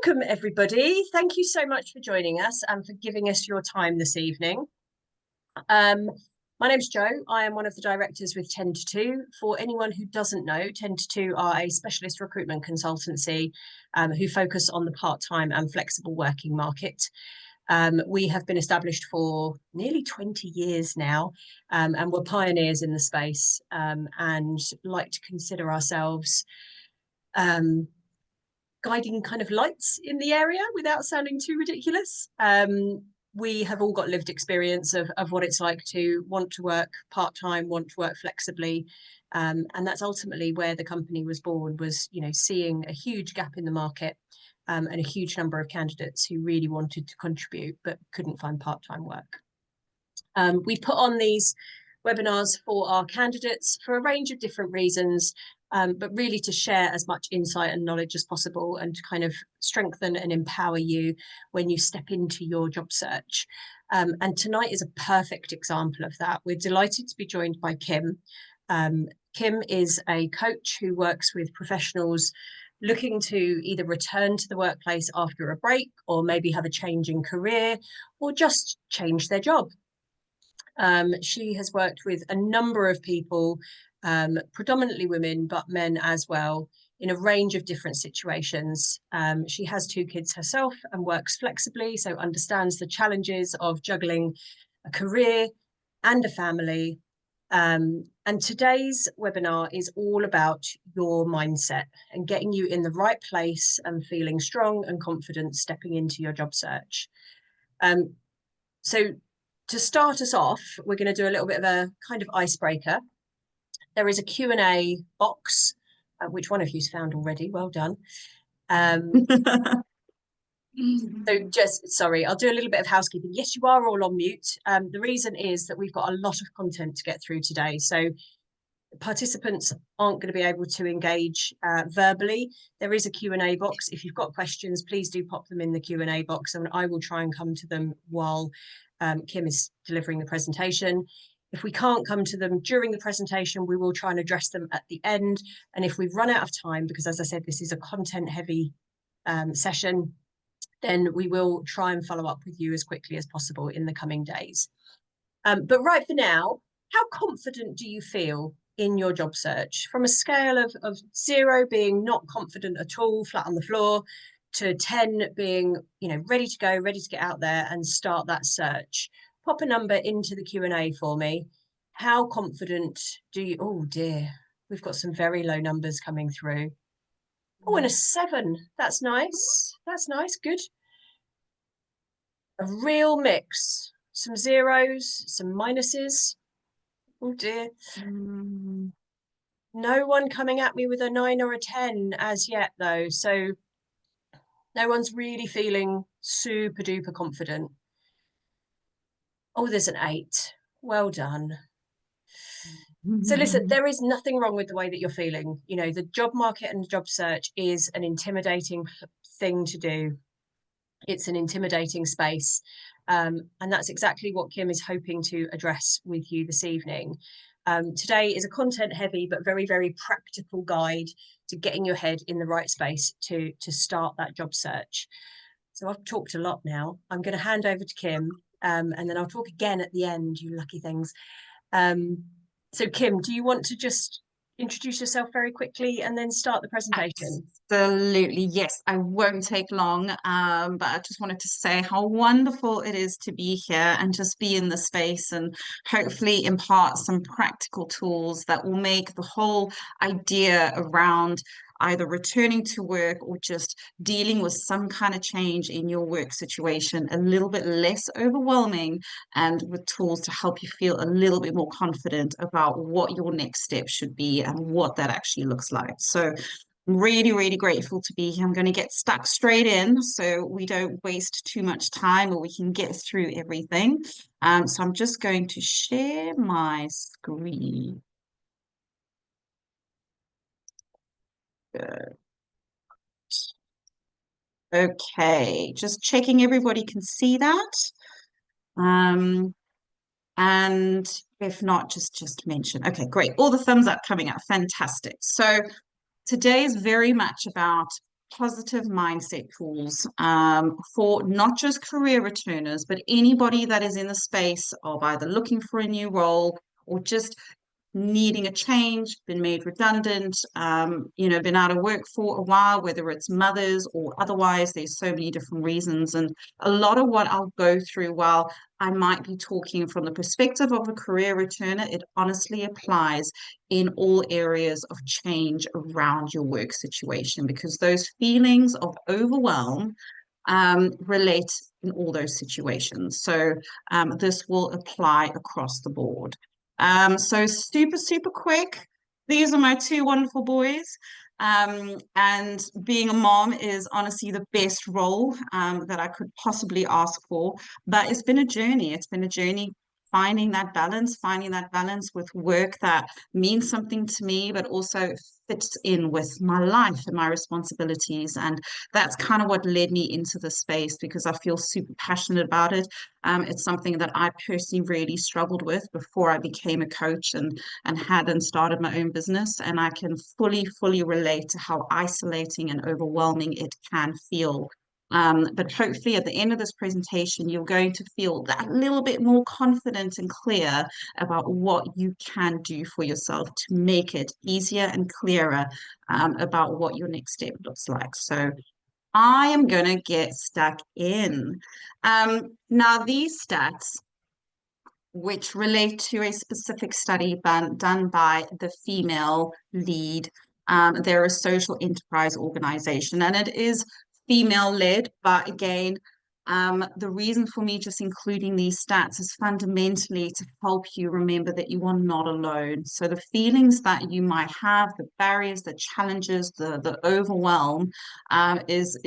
Welcome, everybody. Thank you so much for joining us and for giving us your time this evening. My name's Jo. I am one of the directors with Ten2Two. For anyone who doesn't know, Ten2Two are a specialist recruitment consultancy who focus on the part-time and flexible working market. We have been established for nearly 20 years now, and we're pioneers in the space, and like to consider ourselves guiding kind of lights in the area without sounding too ridiculous. We have all got lived experience of what it's like to want to work part-time, want to work flexibly. And that's ultimately where the company was born, was, seeing a huge gap in the market, and a huge number of candidates who really wanted to contribute but couldn't find part-time work. We put on these webinars for our candidates for a range of different reasons, but really to share as much insight and knowledge as possible and to kind of strengthen and empower you when you step into your job search. And tonight is a perfect example of that. We're delighted to be joined by Kim. Kim is a coach who works with professionals looking to either return to the workplace after a break, or maybe have a change in career, or just change their job. She has worked with a number of people, predominantly women, but men as well, in a range of different situations. She has 2 kids herself and works flexibly, so understands the challenges of juggling a career and a family. And today's webinar is all about your mindset and getting you in the right place and feeling strong and confident stepping into your job search. So to start us off, we're going to do a little bit of a kind of icebreaker. There is a Q&A box, which one of you's found already. Well done. Sorry, I'll do a little bit of housekeeping. Yes, you are all on mute. The reason is that we've got a lot of content to get through today. So participants aren't going to be able to engage verbally. There is a Q&A box. If you've got questions, please do pop them in the Q&A box, and I will try and come to them while Kim is delivering the presentation. If we can't come to them during the presentation, we will try and address them at the end. And if we run out of time, because as I said, this is a content heavy session, then we will try and follow up with you as quickly as possible in the coming days. But right for now, how confident do you feel in your job search? From a scale of 0 being not confident at all, flat on the floor, to 10 being, ready to go, ready to get out there and start that search. Pop a number into the Q&A for me. How confident do you, oh dear, we've got some very low numbers coming through. Oh, and a 7, that's nice. That's nice, good. A real mix, some 0s, some minuses. Oh dear. No one coming at me with a 9 or a 10 as yet though, so no one's really feeling super duper confident. Oh, there's an 8. Well done. So listen, there is nothing wrong with the way that you're feeling. The job market and the job search is an intimidating thing to do. It's an intimidating space. And that's exactly what Kim is hoping to address with you this evening. Today is a content heavy but very, very practical guide to getting your head in the right space to start that job search. So I've talked a lot now. I'm going to hand over to Kim, and then I'll talk again at the end, you lucky things. So Kim, do you want to just introduce yourself very quickly and then start the presentation? Absolutely, yes. I won't take long, but I just wanted to say how wonderful it is to be here and just be in the space and hopefully impart some practical tools that will make the whole idea around either returning to work or just dealing with some kind of change in your work situation a little bit less overwhelming, and with tools to help you feel a little bit more confident about what your next step should be and what that actually looks like. So I'm really, really grateful to be here. I'm going to get stuck straight in so we don't waste too much time, or we can get through everything. So I'm just going to share my screen. Good. Okay, just checking everybody can see that. And if not, just mention. Okay, great. All the thumbs up coming up. Fantastic. So today is very much about positive mindset tools for not just career returners, but anybody that is in the space of either looking for a new role or just needing a change, been made redundant, been out of work for a while, whether it's mothers or otherwise. There's so many different reasons. And a lot of what I'll go through, while I might be talking from the perspective of a career returner, it honestly applies in all areas of change around your work situation, because those feelings of overwhelm relate in all those situations. So this will apply across the board. So super, super quick. These are my two wonderful boys. And being a mom is honestly the best role that I could possibly ask for. But it's been a journey. It's been a journey finding that balance with work that means something to me, but also fits in with my life and my responsibilities. And that's kind of what led me into the space, because I feel super passionate about it. It's something that I personally really struggled with before I became a coach and had and started my own business. And I can fully relate to how isolating and overwhelming it can feel. But hopefully at the end of this presentation, you're going to feel that little bit more confident and clear about what you can do for yourself to make it easier and clearer about what your next step looks like. So I am going to get stuck in. Now, these stats, which relate to a specific study done by the female lead. They're a social enterprise organization, and it is female led. But again, the reason for me just including these stats is fundamentally to help you remember that you are not alone. So the feelings that you might have, the barriers, the challenges, the overwhelm, is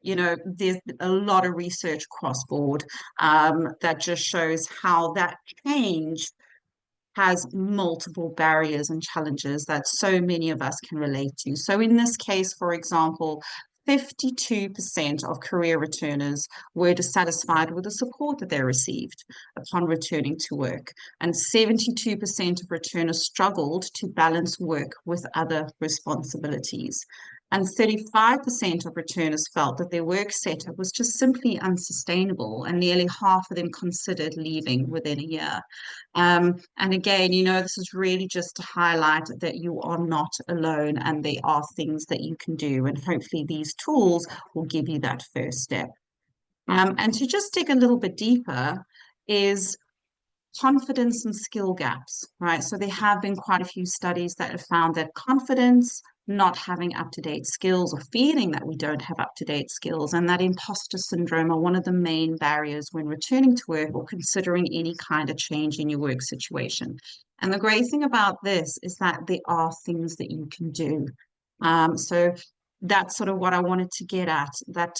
there's a lot of research cross board that just shows how that change has multiple barriers and challenges that so many of us can relate to. So in this case, for example, 52% of career returners were dissatisfied with the support that they received upon returning to work, and 72% of returners struggled to balance work with other responsibilities. And 35% of returners felt that their work setup was just simply unsustainable, and nearly half of them considered leaving within a year. And again, this is really just to highlight that you are not alone and there are things that you can do. And hopefully these tools will give you that first step. And to just dig a little bit deeper is confidence and skill gaps, right? So there have been quite a few studies that have found that confidence, not having up-to-date skills, or feeling that we don't have up-to-date skills, and that imposter syndrome are one of the main barriers when returning to work or considering any kind of change in your work situation. And the great thing about this is that there are things that you can do. So that's sort of what I wanted to get at, that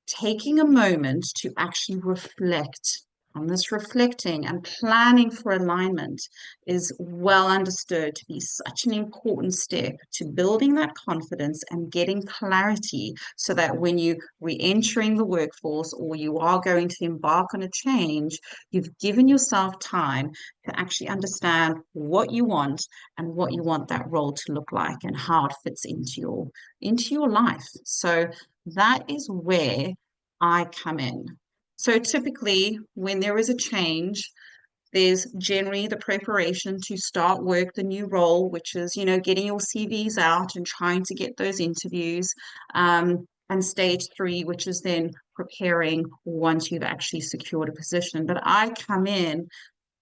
taking a moment to actually reflect on this, reflecting and planning for alignment is well understood to be such an important step to building that confidence and getting clarity, so that when you re-entering the workforce or you are going to embark on a change, you've given yourself time to actually understand what you want and what you want that role to look like and how it fits into your life. So that is where I come in. So typically, when there is a change, there's generally the preparation to start work, the new role, which is, getting your CVs out and trying to get those interviews. And stage 3, which is then preparing once you've actually secured a position. But I come in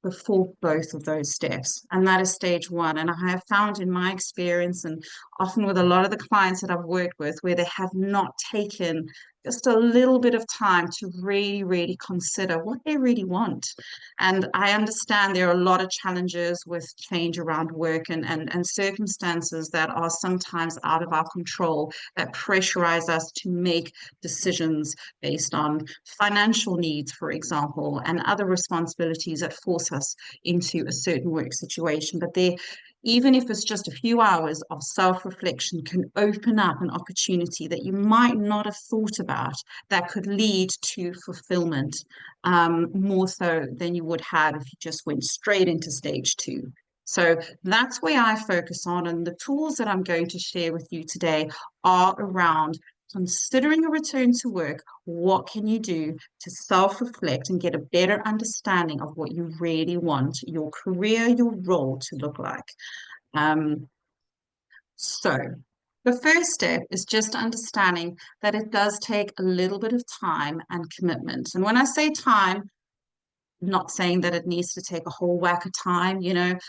before both of those steps, and that is stage 1. And I have found in my experience, and often with a lot of the clients that I've worked with, where they have not taken just a little bit of time to really consider what they really want. And I understand there are a lot of challenges with change around work and circumstances that are sometimes out of our control, that pressurize us to make decisions based on financial needs, for example, and other responsibilities that force us into a certain work situation. But even if it's just a few hours of self-reflection, can open up an opportunity that you might not have thought about, that could lead to fulfillment, more so than you would have if you just went straight into stage 2. So that's where I focus on. And the tools that I'm going to share with you today are around considering a return to work. What can you do to self-reflect and get a better understanding of what you really want your career, your role to look like? Um, so the first step is just understanding that it does take a little bit of time and commitment. And when I say time, not saying that it needs to take a whole whack of time.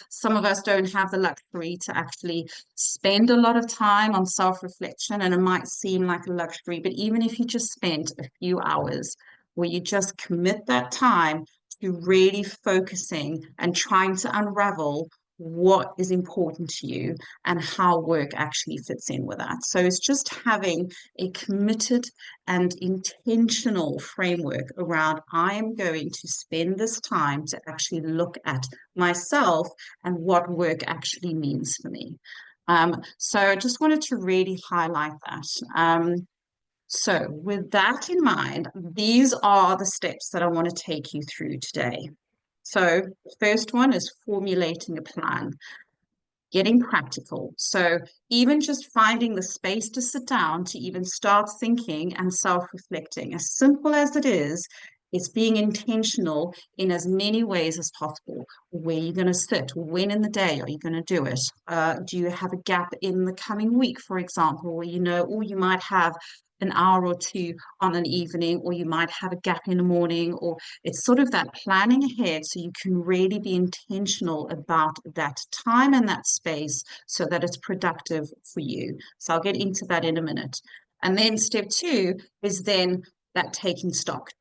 Some of us don't have the luxury to actually spend a lot of time on self-reflection, and it might seem like a luxury, but even if you just spend a few hours where you just commit that time to really focusing and trying to unravel what is important to you and how work actually fits in with that. So it's just having a committed and intentional framework around I am going to spend this time to actually look at myself and what work actually means for me. So I just wanted to really highlight that. So with that in mind, these are the steps that I want to take you through today. So the first one is formulating a plan, getting practical. So even just finding the space to sit down to even start thinking and self-reflecting, as simple as it is, it's being intentional in as many ways as possible. Where you're going to sit, when in the day are you going to do it? Do you have a gap in the coming week, for example, where or you might have an hour or two on an evening, or you might have a gap in the morning, or it's sort of that planning ahead so you can really be intentional about that time and that space so that it's productive for you. So I'll get into that in a minute. And then step two is then that taking stock,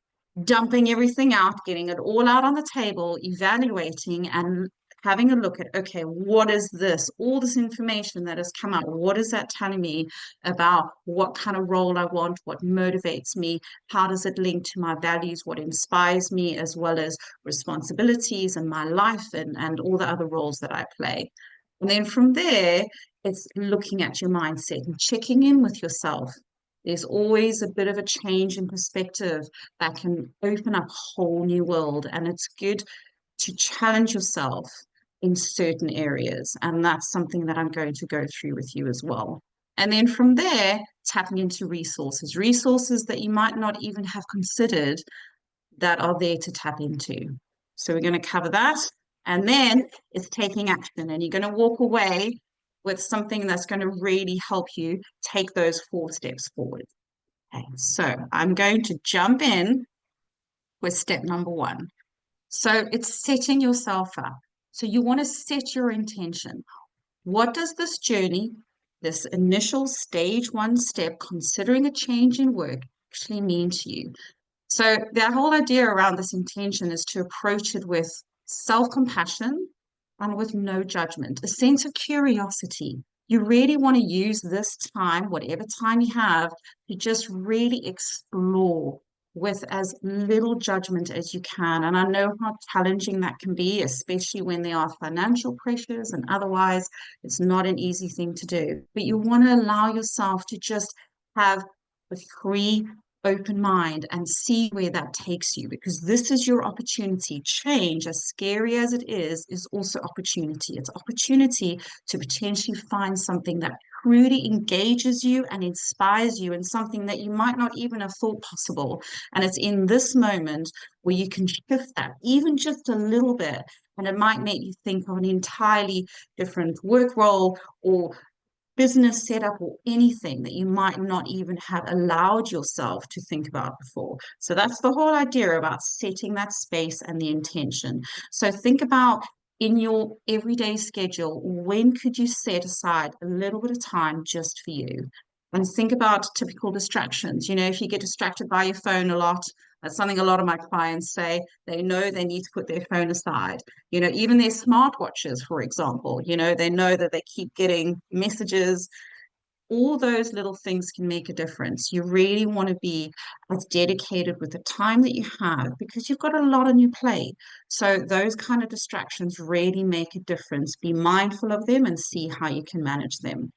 dumping everything out, getting it all out on the table, evaluating and having a look at, okay, what is this? All this information that has come out, what is that telling me about what kind of role I want, what motivates me, how does it link to my values, what inspires me, as well as responsibilities and my life and all the other roles that I play. And then from there, it's looking at your mindset and checking in with yourself. There's always a bit of a change in perspective that can open up a whole new world. And it's good to challenge yourself in certain areas. And that's something that I'm going to go through with you as well. And then from there, tapping into resources that you might not even have considered that are there to tap into. So we're going to cover that. And then it's taking action. And you're going to walk away with something that's going to really help you take those 4 steps forward. Okay, so I'm going to jump in with step number 1. So it's setting yourself up. So you want to set your intention. What does this journey, this initial stage 1 step, considering a change in work, actually mean to you? So the whole idea around this intention is to approach it with self-compassion and with no judgment, a sense of curiosity. You really want to use this time, whatever time you have, to just really explore with as little judgment as you can. And I know how challenging that can be, especially when there are financial pressures and otherwise, it's not an easy thing to do. But you want to allow yourself to just have a free, open mind and see where that takes you, because this is your opportunity. Change, as scary as it is also opportunity. It's opportunity to potentially find something that truly engages you and inspires you, and something that you might not even have thought possible. And it's in this moment where you can shift that even just a little bit, and it might make you think of an entirely different work role or business setup or anything that you might not even have allowed yourself to think about before. So that's the whole idea about setting that space and the intention. So think about in your everyday schedule, when could you set aside a little bit of time just for you? And think about typical distractions. If you get distracted by your phone a lot, that's something a lot of my clients say. They know they need to put their phone aside. Even their smartwatches, for example, they know that they keep getting messages. All those little things can make a difference. You really want to be as dedicated with the time that you have, because you've got a lot on your plate. So those kind of distractions really make a difference. Be mindful of them and see how you can manage them.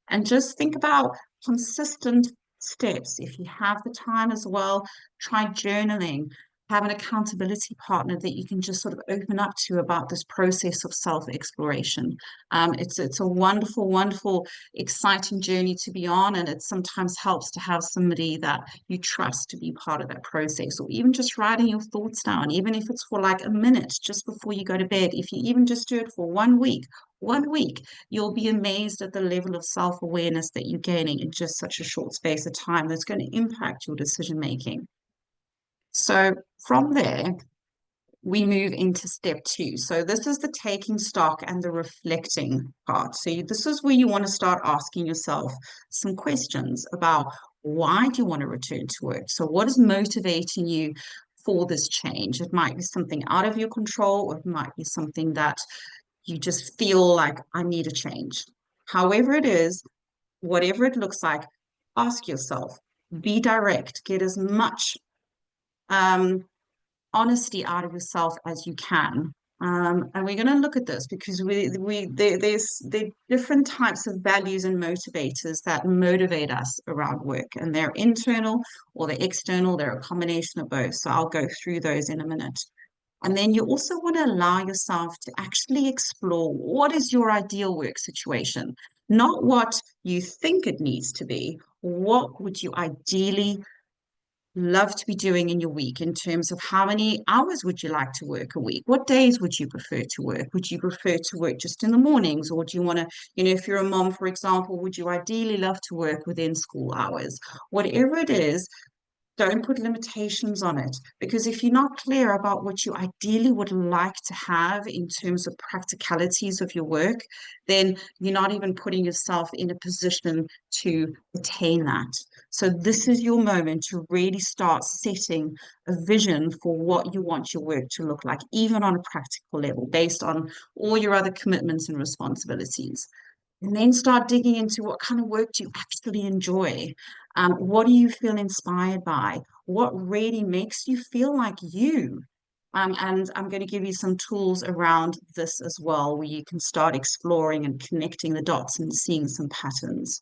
And just think about consistent steps. If you have the time as well, try journaling. have an accountability partner that you can just sort of open up to about this process of self-exploration. It's a wonderful, wonderful, exciting journey to be on, and it sometimes helps to have somebody that you trust to be part of that process, or even just writing your thoughts down, even if it's for like a minute just before you go to bed. If you even just do it for 1 week, you'll be amazed at the level of self-awareness that you're gaining in just such a short space of time that's going to impact your decision making. So from there, we move into step two. So this is the taking stock and the reflecting part. So this is where you want to start asking yourself some questions about why do you want to return to work? So what is motivating you for this change? It might be something out of your control, or it might be something that you just feel like I need a change. However it is, whatever it looks like, ask yourself, be direct, get as much um, honesty out of yourself as you can. And we're going to look at this because there are different types of values and motivators that motivate us around work, and they're internal or they're external. They're a combination of both. So I'll go through those in a minute. And then you also want to allow yourself to actually explore what is your ideal work situation, not what you think it needs to be. What would you ideally love to be doing in your week in terms of how many hours would you like to work a week? What days would you prefer to work? Would you prefer to work just in the mornings? Or do you want to, if you're a mom, for example, would you ideally love to work within school hours? Whatever it is, don't put limitations on it, because if you're not clear about what you ideally would like to have in terms of practicalities of your work, then you're not even putting yourself in a position to attain that. So this is your moment to really start setting a vision for what you want your work to look like, even on a practical level, based on all your other commitments and responsibilities. And then start digging into what kind of work do you actually enjoy? What do you feel inspired by? What really makes you feel like you? And I'm going to give you some tools around this as well, where you can start exploring and connecting the dots and seeing some patterns.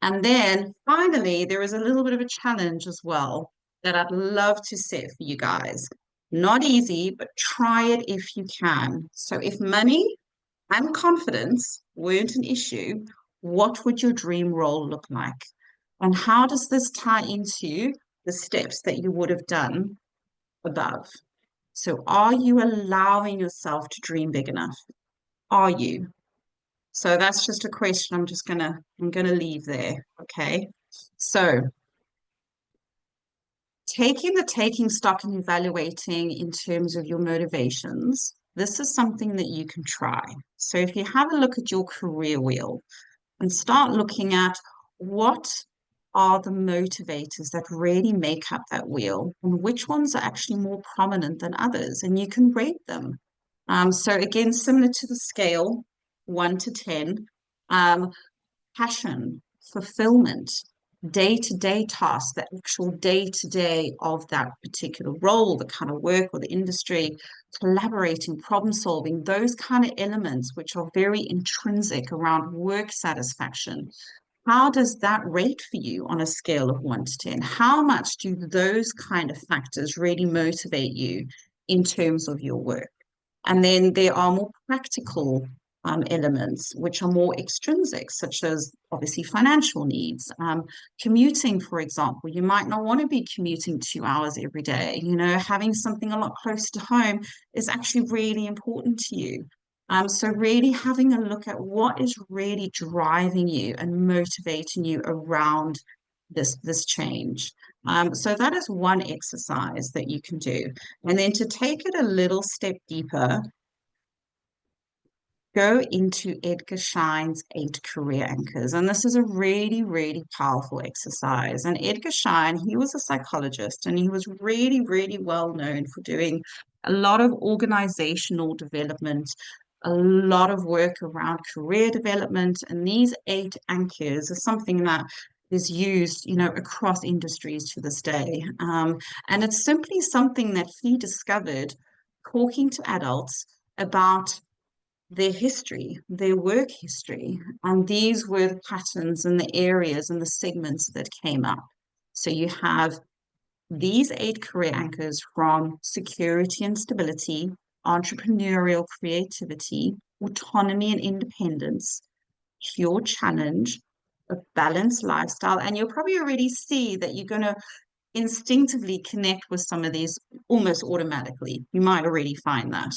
And then finally, there is a little bit of a challenge as well that I'd love to set for you guys. Not easy, but try it if you can. So if money and confidence weren't an issue, what would your dream role look like? And how does this tie into the steps that you would have done above? So are you allowing yourself to dream big enough? Are you? So that's just a question I'm gonna leave there. Okay. So taking stock and evaluating in terms of your motivations, this is something that you can try. So if you have a look at your career wheel and start looking at what are the motivators that really make up that wheel, and which ones are actually more prominent than others, and you can rate them. So again, similar to the scale, 1 to 10, um, passion, fulfillment, day-to-day tasks, the actual day-to-day of that particular role, the kind of work or the industry, collaborating, problem solving, those kind of elements which are very intrinsic around work satisfaction. How does that rate for you on a scale of 1 to 10? How much do those kind of factors really motivate you in terms of your work? And then there are more practical elements, which are more extrinsic, such as obviously financial needs. Commuting, for example, you might not want to be commuting 2 hours every day. Having something a lot closer to home is actually really important to you. So really having a look at what is really driving you and motivating you around this change. So that is one exercise that you can do. And then to take it a little step deeper, go into Edgar Schein's 8 career anchors. And this is a really, really powerful exercise. And Edgar Schein, he was a psychologist, and he was really, really well known for doing a lot of organizational development, a lot of work around career development. And these 8 anchors are something that is used, across industries to this day. And it's simply something that he discovered talking to adults about their history, their work history, and these were the patterns and the areas and the segments that came up. So you have these 8 career anchors from security and stability, entrepreneurial creativity, autonomy and independence, pure challenge, a balanced lifestyle. And you'll probably already see that you're going to instinctively connect with some of these almost automatically. You might already find that.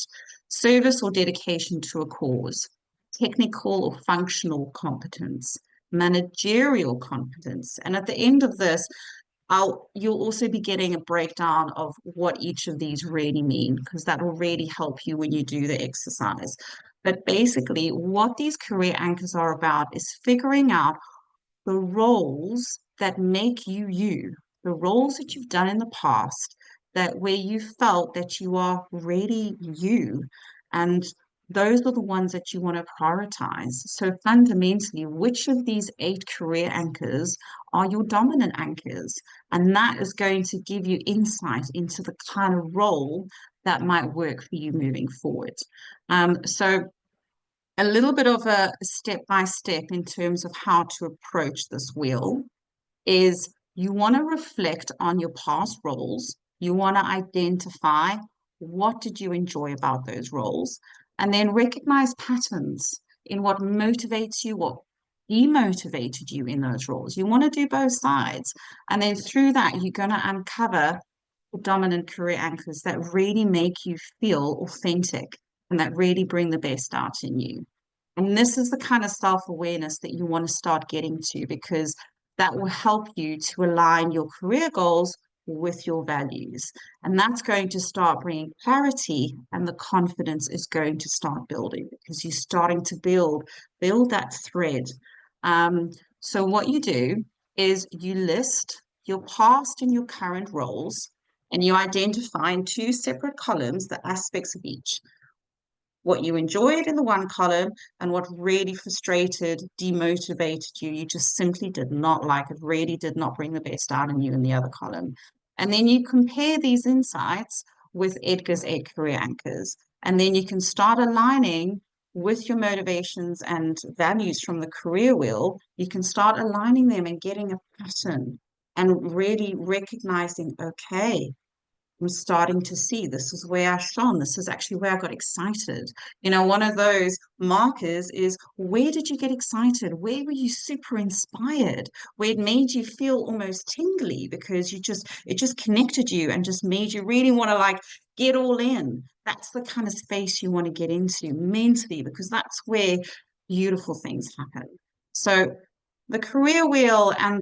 Service or dedication to a cause, technical or functional competence, managerial competence. And at the end of this, you'll also be getting a breakdown of what each of these really mean, because that will really help you when you do the exercise. But basically, what these career anchors are about is figuring out the roles that make you you, the roles that you've done in the past, that where you felt that you are really you. And those are the ones that you want to prioritize. So fundamentally, which of these 8 career anchors are your dominant anchors? And that is going to give you insight into the kind of role that might work for you moving forward. So a little bit of a step by step in terms of how to approach this wheel is you want to reflect on your past roles. You want to identify what did you enjoy about those roles, and then recognize patterns in what motivates you, what demotivated you in those roles. You want to do both sides. And then through that, you're going to uncover the dominant career anchors that really make you feel authentic and that really bring the best out in you. And this is the kind of self-awareness that you want to start getting to, because that will help you to align your career goals with your values. And that's going to start bringing clarity, and the confidence is going to start building because you're starting to build that thread. So what you do is you list your past and your current roles, and you identify in 2 separate columns the aspects of each, what you enjoyed in the one column and what really frustrated, demotivated you. You just simply did not like it, really did not bring the best out in you in the other column. And then you compare these insights with Edgar's 8 career anchors. And then you can start aligning with your motivations and values from the career wheel. You can start aligning them and getting a pattern and really recognizing, okay, I'm starting to see this is where I shone. This is actually where I got excited. One of those markers is, where did you get excited? Where were you super inspired? Where it made you feel almost tingly because it just connected you and just made you really want to like get all in. That's the kind of space you want to get into mentally, because that's where beautiful things happen. So the career wheel and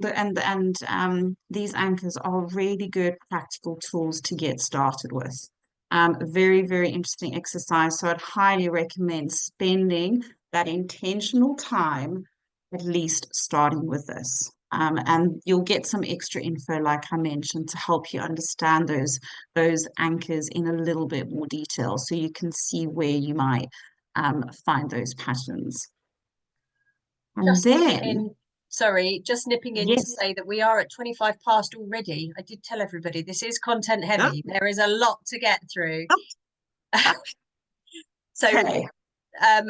these anchors are really good practical tools to get started with. Very, very interesting exercise. So I'd highly recommend spending that intentional time, at least starting with this. And you'll get some extra info, like I mentioned, to help you understand those anchors in a little bit more detail, so you can see where you might find those patterns. And Just nipping then, in, sorry, just nipping in to yes. say that we are at 25 past already. I did tell everybody this is content heavy. There is a lot to get through. So, Okay.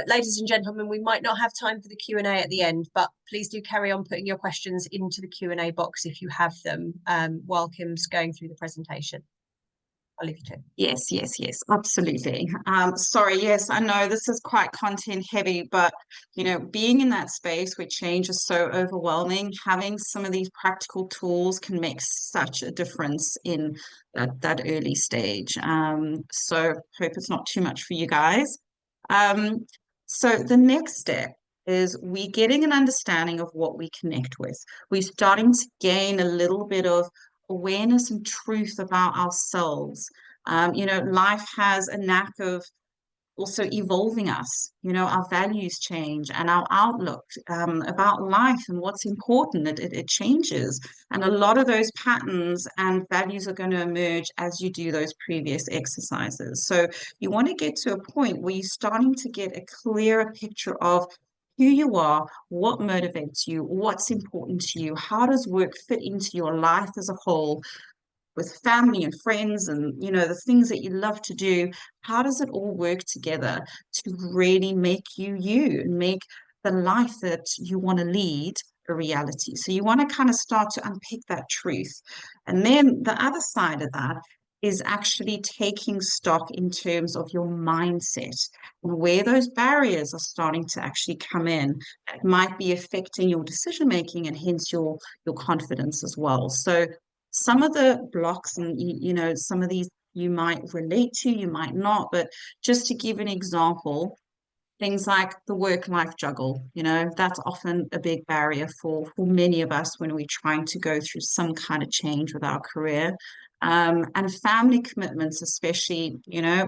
ladies and gentlemen, we might not have time for the Q&A at the end, but please do carry on putting your questions into the Q&A box if you have them, while Kim's going through the presentation. I'll leave you to. Yes, absolutely. Sorry, yes, I know this is quite content heavy, but being in that space where change is so overwhelming, having some of these practical tools can make such a difference in that early stage. So hope it's not too much for you guys. So the next step is we getting an understanding of what we connect with. We're starting to gain a little bit of awareness and truth about ourselves. Life has a knack of also evolving us. Our values change and our outlook about life and what's important, it changes. And a lot of those patterns and values are going to emerge as you do those previous exercises. So you want to get to a point where you're starting to get a clearer picture of who you are, what motivates you, what's important to you, how does work fit into your life as a whole, with family and friends and the things that you love to do. How does it all work together to really make you and make the life that you want to lead a reality. So you want to kind of start to unpick that truth. And then the other side of that is actually taking stock in terms of your mindset and where those barriers are starting to actually come in that might be affecting your decision making and hence your confidence as well. So some of the blocks and some of these you might relate to, you might not, but just to give an example, things like the work-life juggle, that's often a big barrier for many of us when we're trying to go through some kind of change with our career. And family commitments, especially,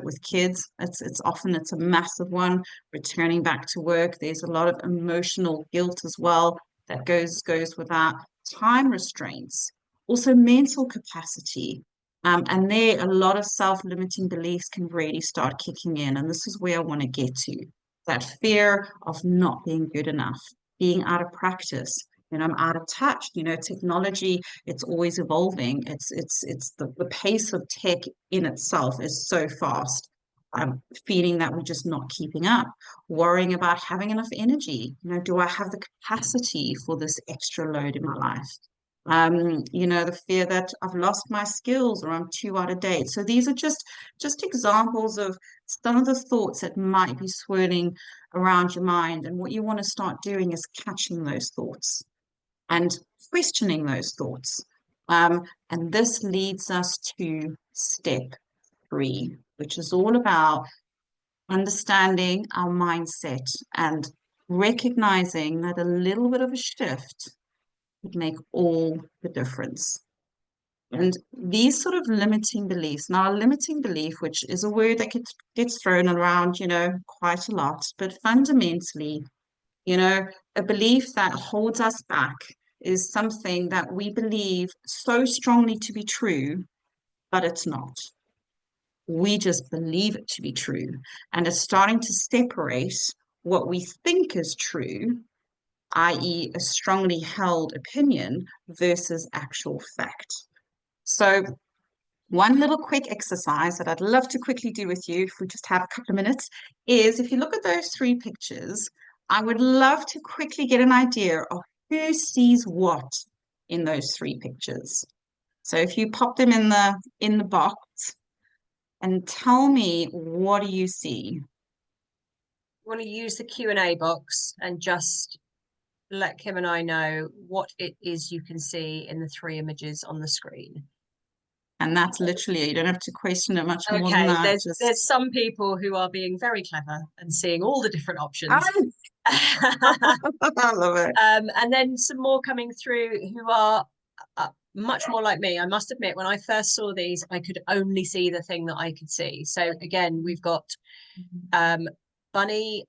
with kids, it's a massive one. Returning back to work, there's a lot of emotional guilt as well that goes with that. Time restraints, also mental capacity. And there, a lot of self-limiting beliefs can really start kicking in. And this is where I want to get to that fear of not being good enough, being out of practice. I'm out of touch. Technology, it's always evolving. It's the pace of tech in itself is so fast. I'm feeling that we're just not keeping up, worrying about having enough energy. Do I have the capacity for this extra load in my life? The fear that I've lost my skills or I'm too out of date. So these are just examples of some of the thoughts that might be swirling around your mind. And what you want to start doing is catching those thoughts and questioning those thoughts. And this leads us to step 3, which is all about understanding our mindset and recognizing that a little bit of a shift would make all the difference. And these sort of limiting beliefs, now a limiting belief, which is a word that gets thrown around, quite a lot, but fundamentally, a belief that holds us back is something that we believe so strongly to be true, but it's not. We just believe it to be true. And it's starting to separate what we think is true, i.e., a strongly held opinion, versus actual fact. So, one little quick exercise that I'd love to quickly do with you, if we just have a couple of minutes, is if you look at those 3 pictures, I would love to quickly get an idea of who sees what in those 3 pictures. So if you pop them in the box and tell me, what do you see? I want to use the Q&A box and just let Kim and I know what it is you can see in the 3 images on the screen. And that's literally, you don't have to question it much more than Okay, that. there's some people who are being very clever and seeing all the different options. I love it. And then some more coming through who are much more like me. I must admit, when I first saw these, I could only see the thing that I could see. So again, we've got bunny.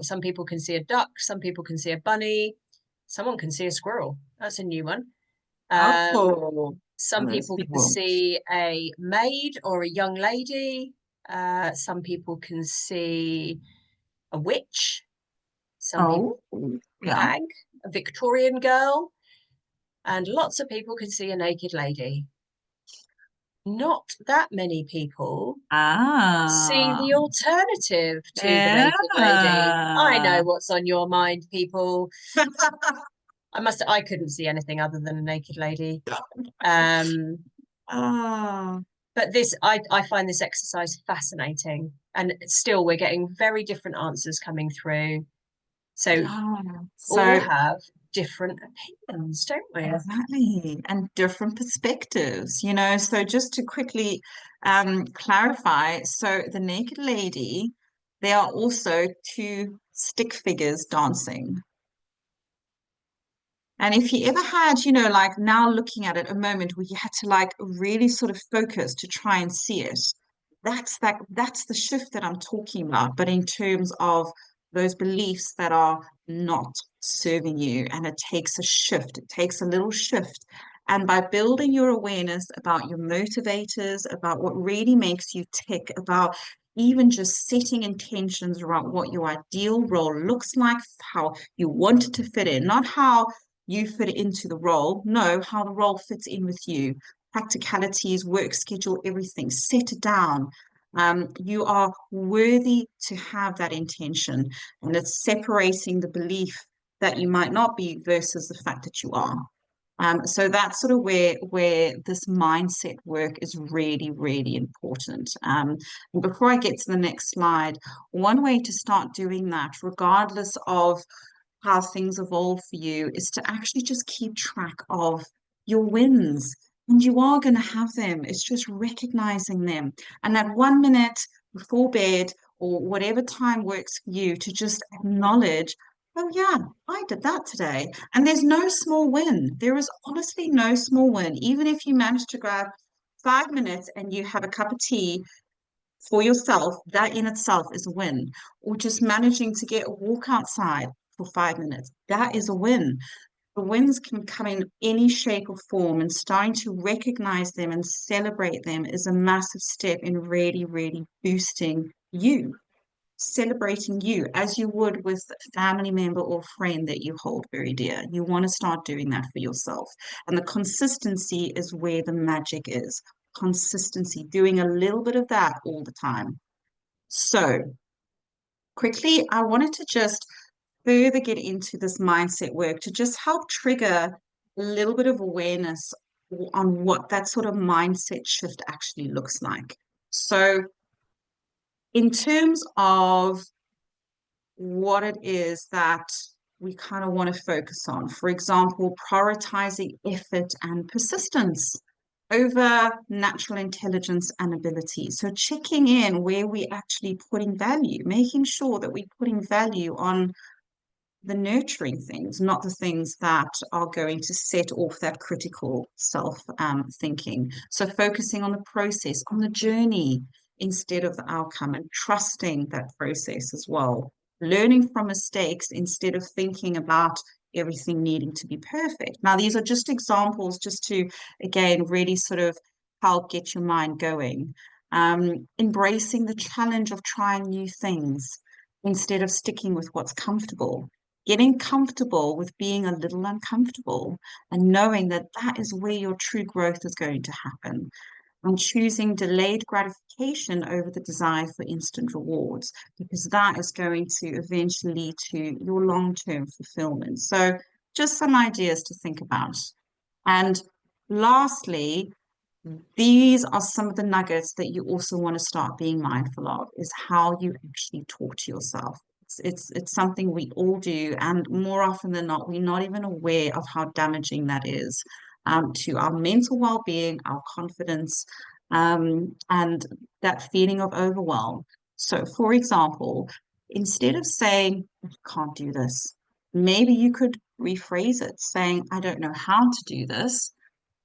Some people can see a duck. Some people can see a bunny. Someone can see a squirrel. That's a new one. Oh, Some people can see a maid or a young lady. Some people can see a witch. Some people hag, a Victorian girl. And lots of people can see a naked lady. Not that many people see the alternative to the naked lady. I know what's on your mind, people. I couldn't see anything other than a naked lady. But I find this exercise fascinating, and still we're getting very different answers coming through. So all have different opinions, don't we? Exactly, and different perspectives, So just to quickly clarify, so the naked lady, there are also 2 stick figures dancing. And if you ever had, like now looking at it, a moment where you had to like really sort of focus to try and see it, that's the shift that I'm talking about. But in terms of those beliefs that are not serving you, and it takes a shift, it takes a little shift. And by building your awareness about your motivators, about what really makes you tick, about even just setting intentions around what your ideal role looks like, how you want it to fit in, not how you fit into the role, no, how the role fits in with you, practicalities, work schedule, everything, set it down. You are worthy to have that intention, and it's separating the belief that you might not be versus the fact that you are. So that's sort of where this mindset work is really, really important. And before I get to the next slide, one way to start doing that, regardless of how things evolve for you, is to actually just keep track of your wins. And you are going to have them. It's just recognizing them. And that 1 minute before bed or whatever time works for you to just acknowledge, oh, yeah, I did that today. And there's no small win. There is honestly no small win. Even if you manage to grab 5 minutes and you have a cup of tea for yourself, that in itself is a win. Or just managing to get a walk outside for 5 minutes, that is a win. The wins can come in any shape or form, and starting to recognize them and celebrate them is a massive step in really, really boosting you, celebrating you as you would with a family member or friend that you hold very dear. You want to start doing that for yourself. And the consistency is where the magic is. Consistency, doing a little bit of that all the time. So, quickly, I wanted to just further get into this mindset work to just help trigger a little bit of awareness on what that sort of mindset shift actually looks like. So, in terms of what it is that we kind of want to focus on, for example, prioritizing effort and persistence over natural intelligence and ability. So checking in where we actually putting value, making sure that we're putting value on the nurturing things, not the things that are going to set off that critical self thinking. So focusing on the process, on the journey instead of the outcome, and trusting that process as well. Learning from mistakes instead of thinking about everything needing to be perfect. Now, these are just examples just to, again, really sort of help get your mind going. Embracing the challenge of trying new things instead of sticking with what's comfortable, getting comfortable with being a little uncomfortable and knowing that that is where your true growth is going to happen. And choosing delayed gratification over the desire for instant rewards, because that is going to eventually lead to your long-term fulfillment. So just some ideas to think about. And lastly, these are some of the nuggets that you also want to start being mindful of, is how you actually talk to yourself. It's something we all do, and more often than not, we're not even aware of how damaging that is to our mental well-being, our confidence, and that feeling of overwhelm. So, for example, instead of saying, I can't do this, maybe you could rephrase it saying, I don't know how to do this,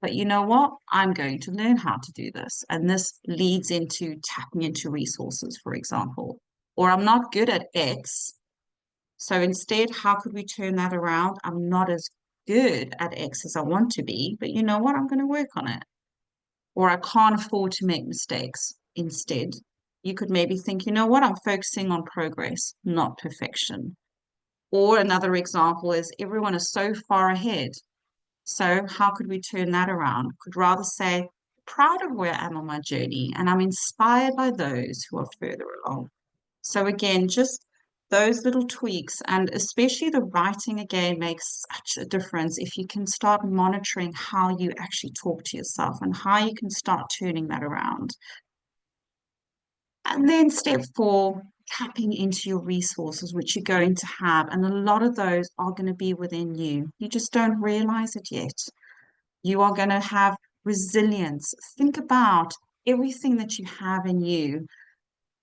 but you know what? I'm going to learn how to do this. And this leads into tapping into resources, for example. Or I'm not good at X. So instead, how could we turn that around? I'm not as good at X as I want to be, but you know what? I'm going to work on it. Or I can't afford to make mistakes. Instead, you could maybe think, you know what? I'm focusing on progress, not perfection. Or another example is everyone is so far ahead. So how could we turn that around? Could rather say, proud of where I am on my journey, and I'm inspired by those who are further along. So again, just those little tweaks, and especially the writing again makes such a difference if you can start monitoring how you actually talk to yourself and how you can start turning that around. And then step 4, tapping into your resources, which you're going to have. And a lot of those are going to be within you. You just don't realize it yet. You are going to have resilience. Think about everything that you have in you.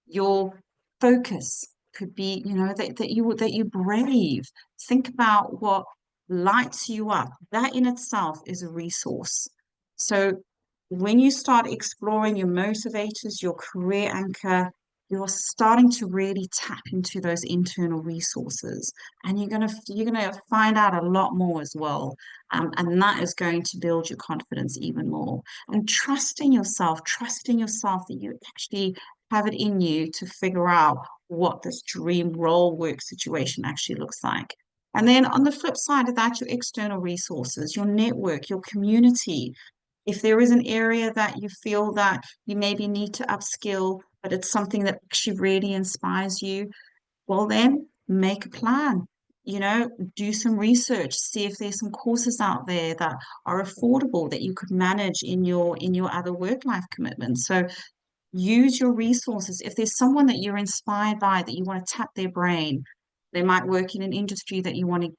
Your focus could be, that you brave. Think about what lights you up. That in itself is a resource. So when you start exploring your motivators, your career anchor, you're starting to really tap into those internal resources, and you're gonna find out a lot more as well, and that is going to build your confidence even more. And trusting yourself that you actually have it in you to figure out what this dream role work situation actually looks like. And then on the flip side of that, your external resources, your network, your community. If there is an area that you feel that you maybe need to upskill, but it's something that actually really inspires you, well, then make a plan. you know, do some research, see if there's some courses out there that are affordable that you could manage in your other work life commitments. So use your resources. If there's someone that you're inspired by that you want to tap their brain, they might work in an industry that you want to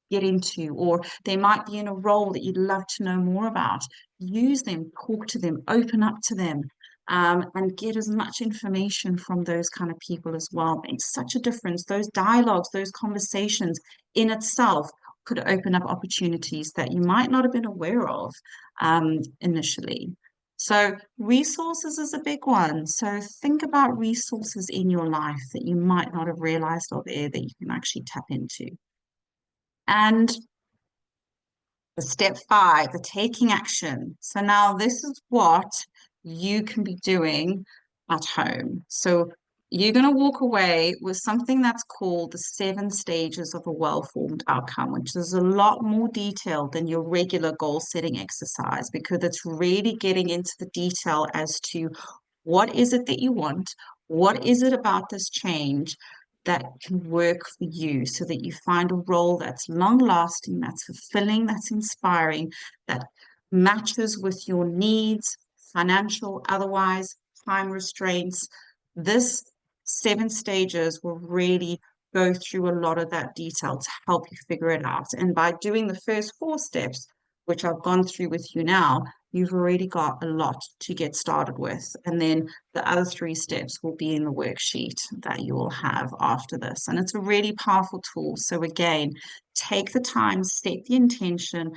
get into, or they might be in a role that you'd love to know more about. Use them, talk to them, open up to them, and get as much information from those kind of people as well. Makes such a difference. Those dialogues, those conversations in itself could open up opportunities that you might not have been aware of initially. So resources is a big one. So think about resources in your life that you might not have realized are there that you can actually tap into. And the step 5, the taking action. So now this is what you can be doing at home. So you're going to walk away with something that's called the 7 stages of a well-formed outcome, which is a lot more detailed than your regular goal setting exercise because it's really getting into the detail as to what is it that you want? What is it about this change that can work for you so that you find a role that's long lasting, that's fulfilling, that's inspiring, that matches with your needs, financial, otherwise, time restraints. This 7 stages will really go through a lot of that detail to help you figure it out. And by doing the first 4 steps, which I've gone through with you now, you've already got a lot to get started with. And then the other 3 steps will be in the worksheet that you will have after this. And it's a really powerful tool. So again, take the time, set the intention,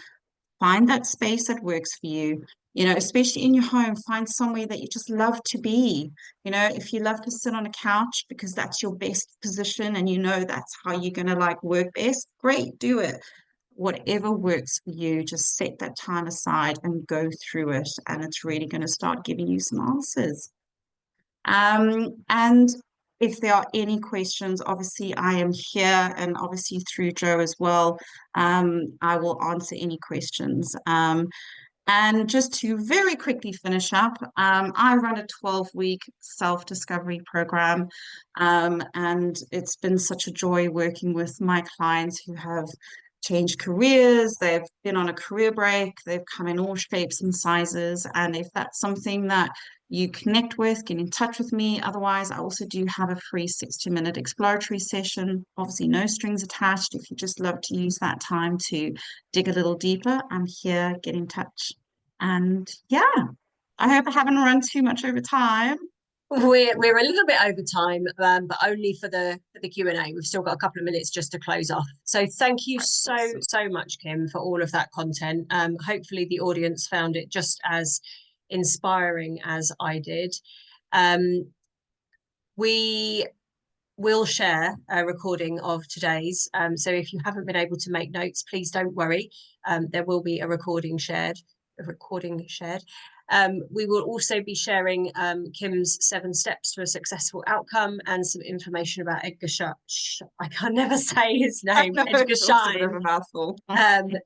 find that space that works for you. You know, especially in your home, find somewhere that you just love to be. You know, if you love to sit on a couch because that's your best position and you know that's how you're going to like work best, great, do it. Whatever works for you, just set that time aside and go through it. And it's really going to start giving you some answers. And if there are any questions, obviously I am here and obviously through Joe as well. I will answer any questions. And just to very quickly finish up, I run a 12-week self-discovery program, and it's been such a joy working with my clients who have changed careers, they've been on a career break, they've come in all shapes and sizes. And if that's something that you connect with, get in touch with me. Otherwise, I also do have a free 60-minute exploratory session. Obviously, no strings attached. If you just love to use that time to dig a little deeper, I'm here, get in touch. And yeah, I hope I haven't run too much over time. We're a little bit over time, but only for the Q&A. We've still got a couple of minutes just to close off. So thank you so much, Kim, for all of that content. Hopefully the audience found it just as inspiring as I did. We will share a recording of today's. So if you haven't been able to make notes, please don't worry. There will be a recording shared. We will also be sharing Kim's 7 steps to a successful outcome and some information about Edgar I can never say his name, Edgar Schein.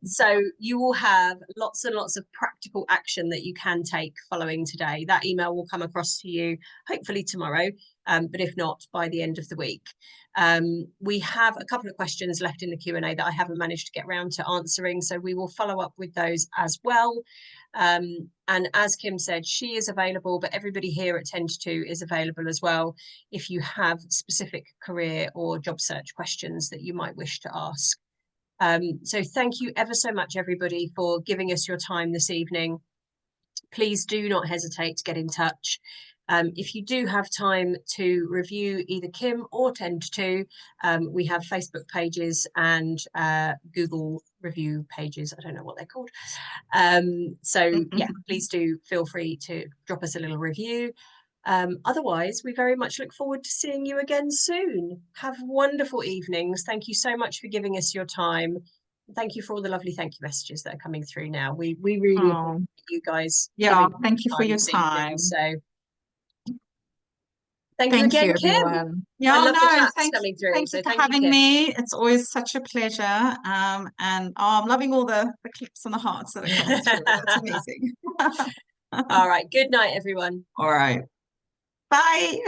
So you will have lots and lots of practical action that you can take following today. That email will come across to you hopefully tomorrow, but if not, by the end of the week. We have a couple of questions left in the Q&A that I haven't managed to get around to answering, so we will follow up with those as well. And as Kim said, she is available, but everybody here at Ten2Two is available as well if you have specific career or job search questions that you might wish to ask. So thank you ever so much, everybody, for giving us your time this evening. Please do not hesitate to get in touch. If you do have time to review either Kim or Ten2Two, we have Facebook pages and Google review pages. I don't know what they're called. So yeah, please do feel free to drop us a little review. Otherwise, we very much look forward to seeing you again soon. Have wonderful evenings. Thank you so much for giving us your time. Thank you for all the lovely thank you messages that are coming through now. We really appreciate you guys. Yeah, thank you for your time. So thank you again, Kim. Everyone. Yeah, I love the chats coming through. Thank you for having me. It's always such a pleasure. And I'm loving all the clips and the hearts that are coming through. That's amazing. All right. Good night, everyone. All right. Bye.